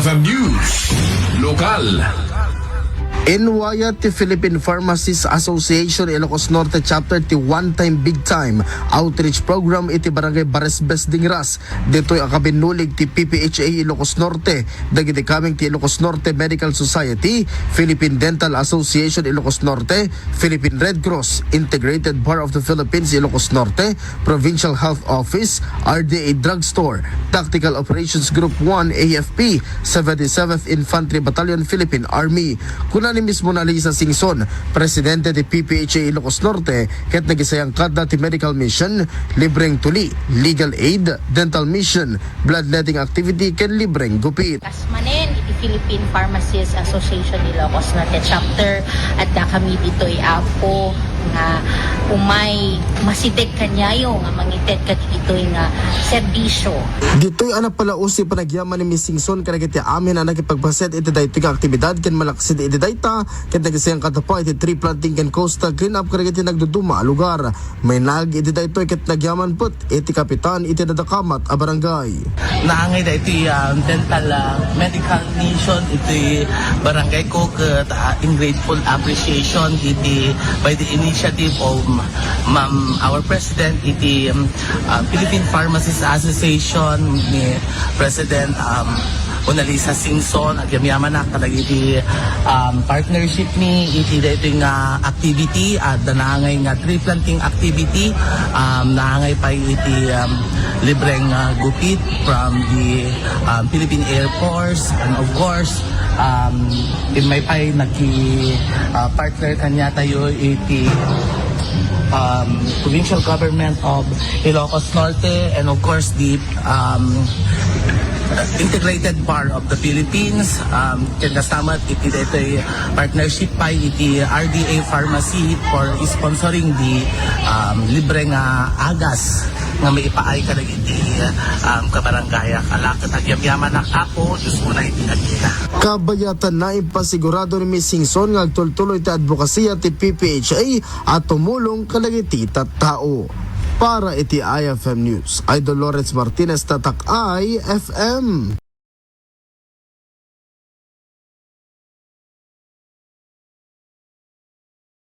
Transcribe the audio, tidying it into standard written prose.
IFM News. Lokal. NYA ti Philippine Pharmacists Association Ilocos Norte Chapter ti One Time Big Time Outreach Program iti Barangay Baresbes Dingras. Dito'y akabinulig ti PPHA Ilocos Norte, dagiti kaming ti Ilocos Norte Medical Society, Philippine Dental Association Ilocos Norte, Philippine Red Cross, Integrated Bar of the Philippines Ilocos Norte, Provincial Health Office, RDA Drugstore, Tactical Operations Group 1 AFP, 77th Infantry Battalion Philippine Army. Kuna ni mismo na Lisa Singson, presidente de PPHA Ilocos Norte, ket nagisayang kadda ti medical mission, libreng tuli, legal aid, dental mission, bloodletting activity, ken libreng gupit. Kasmanen, iti Philippine Pharmacists Association Ilocos Norte Chapter at kami dito'y apo nga umay masitek kanyayo nga mangited kat ito'y nga serbisyo. Dito'y anak pala usi panagyaman ni Miss Singson kanagiti amin ang nakipagpaset iti daytoy nga aktibidad ken malaksid iti dayta ken nagisayang katapa iti tree planting ken coastal cleanup kanagiti nagduduma a lugar. May nag iti daytoy ket nagyaman put iti kapitan iti nadakamat a barangay. Naangay da iti dental medical mission iti barangay ko ket in grateful appreciation iti by the initiative of our president iti Philippine Pharmacists Association ni President Lisa Singson at yamyaman na kadagiti partnership ni iti dito nga activity at naangay nga tree planting activity naangay pa iti libreng gupit from the Philippine Air Force and of course may pay partner kanya tayo iti provincial government of Ilocos Norte and of course the Integrated Bar of the Philippines. Kasama iti dito'y partnership pa iti RDA Pharmacy for sponsoring the libreng agas nga may ipaay ka na iti kabarangaya kalakot at yamyaman na ako Diyos mo na iti agina. Kabayatan na ipasigurado ni Miss Singson nga agtultuloy ti advokasya ti PPHA at tumulong kadagiti tattao. Para iti IFM News, Idol Lawrence Martinez, Tatak IFM.